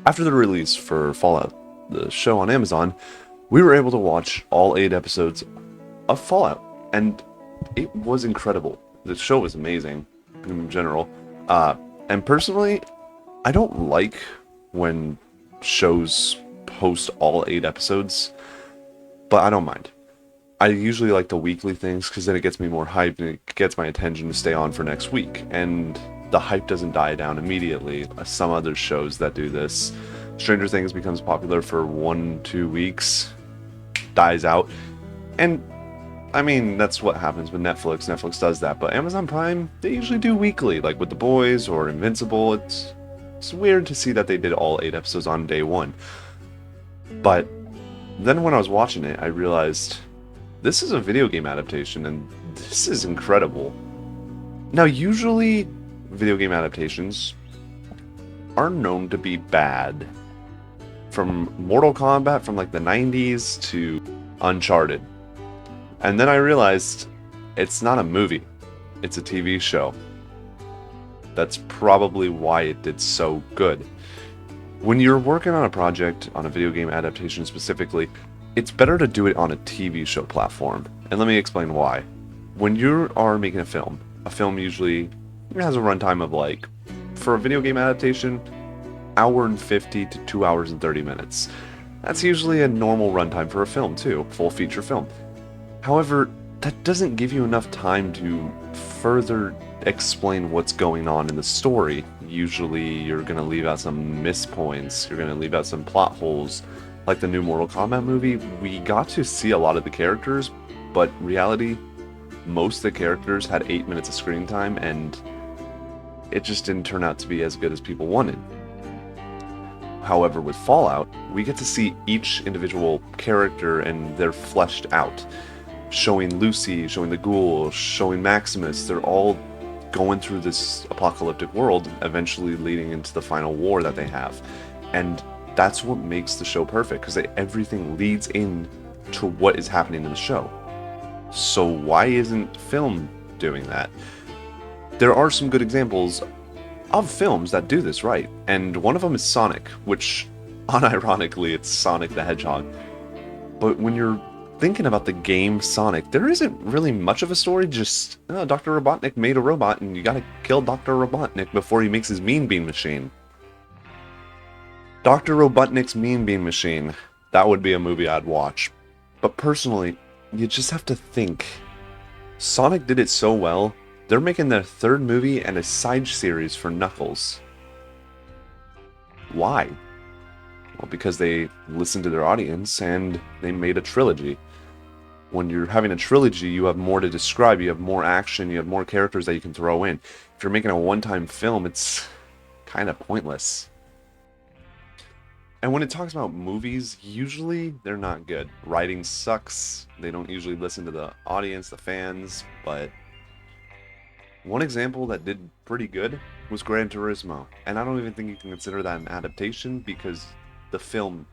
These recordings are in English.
After the release for Fallout, the show on Amazon, we were able to watch all 8 episodes of Fallout, and it was incredible. The show was amazing in general. Uh, and personally, I don't like when shows post all 8 episodes, but I don't mind. I usually like the weekly things because then it gets me more hyped and it gets my attention to stay on for next week. And the hype doesn't die down immediately. Some other shows that do this. Stranger Things becomes popular for 1, 2 weeks, dies out. And I mean, that's what happens with Netflix. Netflix does that. But Amazon Prime, they usually do weekly, like with The Boys or Invincible. It's weird to see that they did all 8 episodes on day one. But then when I was watching it, I realized this is a video game adaptation, and this is incredible. Now, usually, video game adaptations are known to be bad. From Mortal Kombat from like the 90s to Uncharted. And then I realized it's not a movie, it's a TV show. That's probably why it did so good. When you're working on a project, on a video game adaptation specifically, it's better to do it on a TV show platform. And let me explain why. When you are making a film usually has a runtime of like, for a video game adaptation, hour and 50 to 2 hours and 30 minutes. That's usually a normal runtime for a film too, full feature film. However, that doesn't give you enough time to further explain what's going on in the story. Usually you're going to leave out some mispoints, you're going to leave out some plot holes. Like the new Mortal Kombat movie, we got to see a lot of the characters, but reality, most of the characters had 8 minutes of screen time, and it just didn't turn out to be as good as people wanted. However, with Fallout, we get to see each individual character and they're fleshed out. Showing Lucy, showing the Ghoul, showing Maximus, they're all going through this apocalyptic world, eventually leading into the final war that they have. And that's what makes the show perfect, because everything leads in to what is happening in the show. So why isn't film doing that? There are some good examples of films that do this right, and one of them is Sonic, which, unironically, it's Sonic the Hedgehog. But when you're thinking about the game Sonic, there isn't really much of a story, just Dr. Robotnik made a robot and you gotta kill Dr. Robotnik before he makes his Mean Bean Machine. Dr. Robotnik's Mean Bean Machine, that would be a movie I'd watch. But personally, you just have to think. Sonic did it so well, they're making their third movie and a side series for Knuckles. Why? Well, because they listened to their audience and they made a trilogy. When you're having a trilogy, you have more to describe, you have more action, you have more characters that you can throw in. If you're making a one-time film, it's kind of pointless. And when it talks about movies, usually they're not good. Writing sucks, they don't usually listen to the audience, the fans, but one example that did pretty good was Gran Turismo. And I don't even think you can consider that an adaptation because the film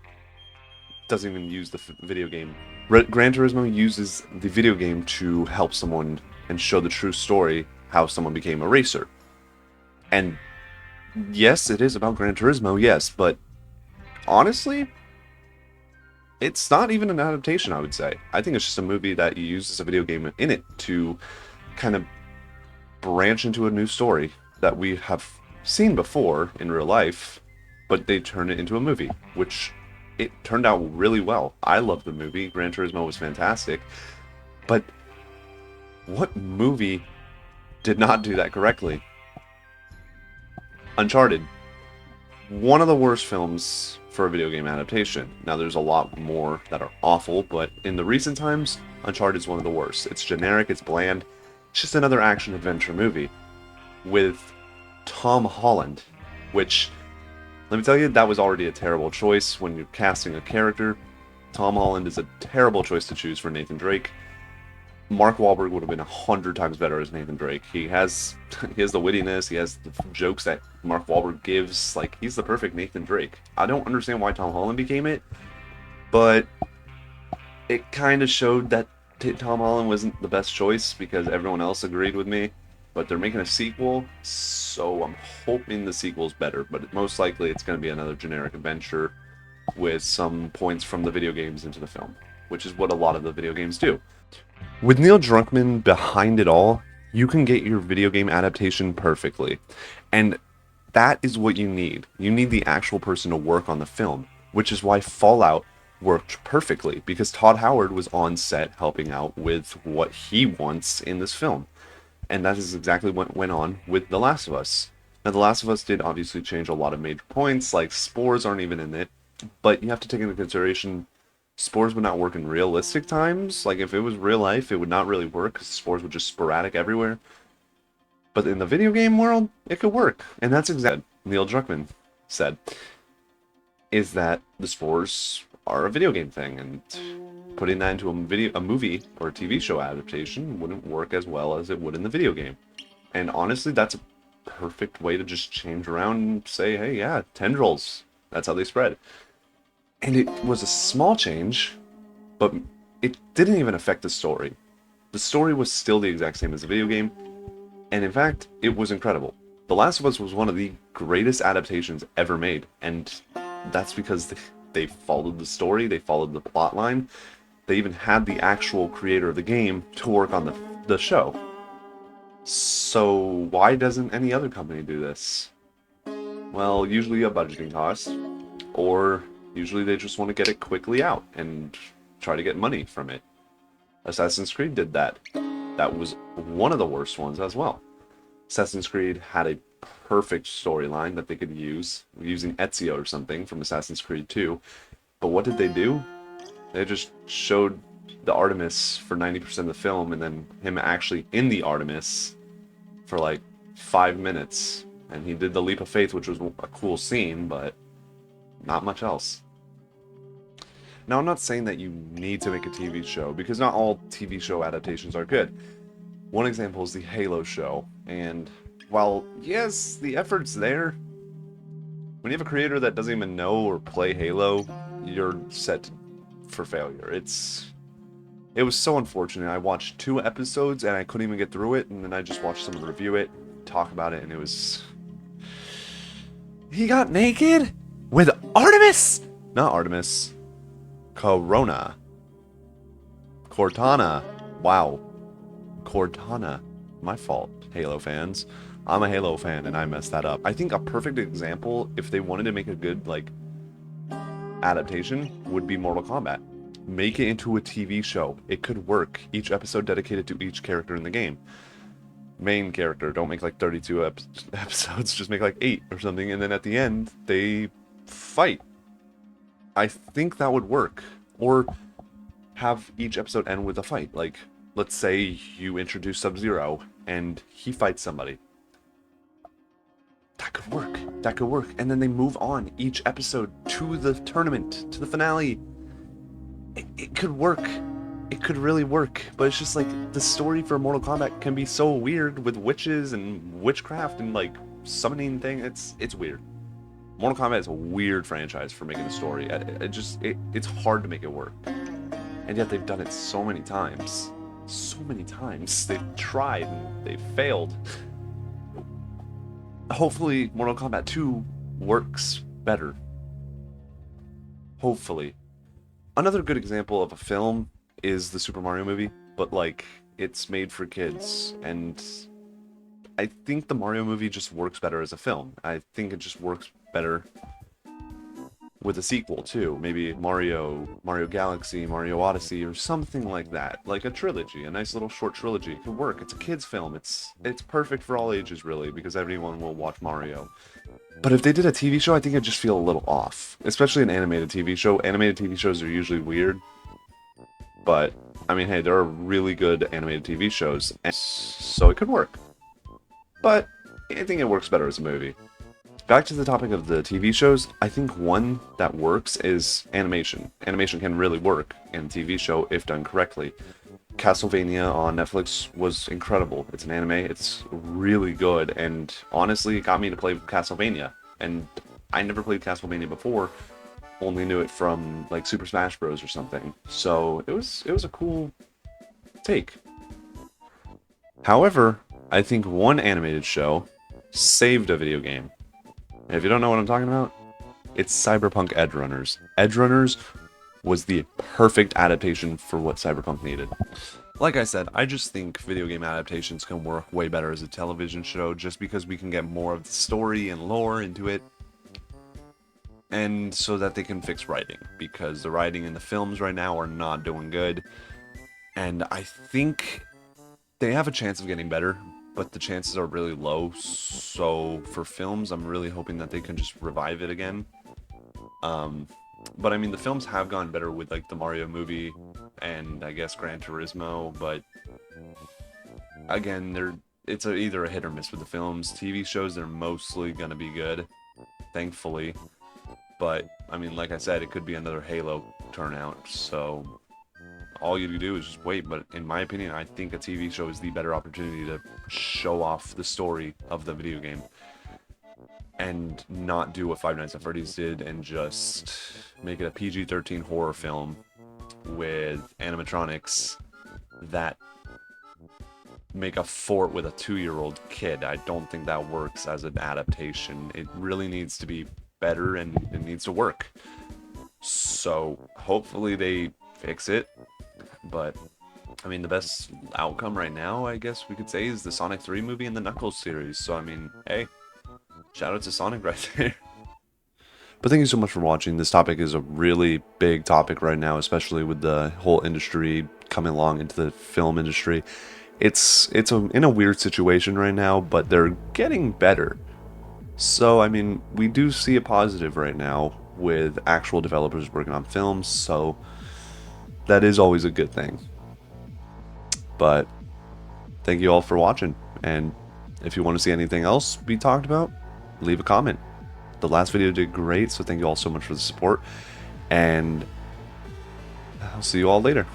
doesn't even use the video game. Gran Turismo uses the video game to help someone and show the true story, how someone became a racer. And yes, it is about Gran Turismo, yes, but honestly, it's not even an adaptation, I would say. I think it's just a movie that you use as a video game in it to kind of branch into a new story that we have seen before in real life, but they turn it into a movie, which it turned out really well. I love the movie. Gran Turismo was fantastic. But what movie did not do that correctly? Uncharted. One of the worst films for a video game adaptation. Now, there's a lot more that are awful, but in the recent times, Uncharted is one of the worst. It's generic, it's bland. It's just another action-adventure movie with Tom Holland, which, let me tell you, that was already a terrible choice when you're casting a character. Tom Holland is a terrible choice to choose for Nathan Drake. Mark Wahlberg would have been 100 times better as Nathan Drake. He has the wittiness, he has the jokes that Mark Wahlberg gives. Like, he's the perfect Nathan Drake. I don't understand why Tom Holland became it, but it kind of showed that Tom Holland wasn't the best choice because everyone else agreed with me. but they're making a sequel, so I'm hoping the sequel's better, but most likely it's going to be another generic adventure with some points from the video games into the film, which is what a lot of the video games do. With Neil Druckmann behind it all, you can get your video game adaptation perfectly. And that is what you need. You need the actual person to work on the film, which is why Fallout worked perfectly, because Todd Howard was on set helping out with what he wants in this film. And that is exactly what went on with The Last of Us. Now, The Last of Us did obviously change a lot of major points, like spores aren't even in it, but you have to take into consideration spores would not work in realistic times. Like, if it was real life, it would not really work, because spores would just sporadic everywhere. But in the video game world, it could work. And that's exactly what Neil Druckmann said, is that the spores are a video game thing, and putting that into a movie or a TV show adaptation wouldn't work as well as it would in the video game. And honestly, that's a perfect way to just change around and say, hey, yeah, tendrils. That's how they spread. And it was a small change, but it didn't even affect the story. The story was still the exact same as the video game, and in fact, it was incredible. The Last of Us was one of the greatest adaptations ever made, and that's because they followed the story, they followed the plot line, they even had the actual creator of the game to work on the show. So why doesn't any other company do this? Well, usually a budgeting cost, or usually they just want to get it quickly out and try to get money from it. Assassin's Creed did that. That was one of the worst ones as well. Assassin's Creed had a perfect storyline that they could use, using Ezio or something from Assassin's Creed 2. But what did they do? They just showed the Artemis for 90% of the film, and then him actually in the Artemis for like 5 minutes. And he did the leap of faith, which was a cool scene, but not much else. Now, I'm not saying that you need to make a TV show, because not all TV show adaptations are good. One example is the Halo show, and while, yes, the effort's there, when you have a creator that doesn't even know or play Halo, you're set for failure. It was so unfortunate. I watched 2 episodes and I couldn't even get through it, and then I just watched someone review it, talk about it, and it was... He got naked? With Artemis? Not Artemis. Cortana. Wow. Cortana. My fault, Halo fans. I'm a Halo fan and I messed that up. I think a perfect example, if they wanted to make a good, like, adaptation, would be Mortal Kombat. Make it into a TV show. It could work. Each episode dedicated to each character in the game. Main character, don't make like 32 episodes, just make like 8 or something, and then at the end, they fight. I think that would work. Or have each episode end with a fight. Like, let's say you introduce Sub-Zero and he fights somebody. That could work. That could work. And then they move on each episode to the tournament, to the finale. It could work. It could really work. But it's just like, the story for Mortal Kombat can be so weird with witches and witchcraft and like summoning thing. It's weird. Mortal Kombat is a weird franchise for making a story. It's hard to make it work. And yet they've done it so many times. So many times. They've tried and they've failed. Hopefully Mortal Kombat 2 works better. Hopefully. Another good example of a film is the Super Mario movie, but like, it's made for kids, and I think the Mario movie just works better as a film. I think it just works better with a sequel too. Maybe Mario Galaxy, Mario Odyssey, or something like that. Like a trilogy, a nice little short trilogy. It could work. It's a kid's film. It's perfect for all ages, really, because everyone will watch Mario. But if they did a TV show, I think it'd just feel a little off. Especially an animated TV show. Animated TV shows are usually weird. But, I mean, hey, there are really good animated TV shows, and so it could work. But I think it works better as a movie. Back to the topic of the TV shows, I think one that works is animation. Animation can really work in a TV show if done correctly. Castlevania on Netflix was incredible. It's an anime, it's really good, and honestly, it got me to play Castlevania. And I never played Castlevania before, only knew it from like Super Smash Bros. Or something. So it was a cool take. However, I think one animated show saved a video game. And if you don't know what I'm talking about, it's Cyberpunk Edgerunners. Edgerunners was the perfect adaptation for what Cyberpunk needed. Like I said, I just think video game adaptations can work way better as a television show just because we can get more of the story and lore into it. And so that they can fix writing, because the writing in the films right now are not doing good. And I think they have a chance of getting better, but the chances are really low. So for films, I'm really hoping that they can just revive it again. But I mean, the films have gone better with like the Mario movie and I guess Gran Turismo, but again, it's either a hit or miss with the films. TV shows, they're mostly gonna be good, thankfully. But I mean, like I said, it could be another Halo turnout. So all you do is just wait. But in my opinion, I think a TV show is the better opportunity to show off the story of the video game and not do what Five Nights at Freddy's did and just make it a PG-13 horror film with animatronics that make a fort with a 2-year-old kid. I don't think that works as an adaptation. It really needs to be better and it needs to work. So hopefully they fix it. But I mean, the best outcome right now, I guess we could say, is the Sonic 3 movie and the Knuckles series. So I mean, hey, shout out to Sonic right there. But thank you so much for watching. This topic is a really big topic right now, especially with the whole industry coming along into the film industry. It's in a weird situation right now, but they're getting better. So, I mean, we do see a positive right now with actual developers working on films, so that is always a good thing. But thank you all for watching, and if you want to see anything else be talked about, leave a comment. The last video did great, so thank you all so much for the support, and I'll see you all later.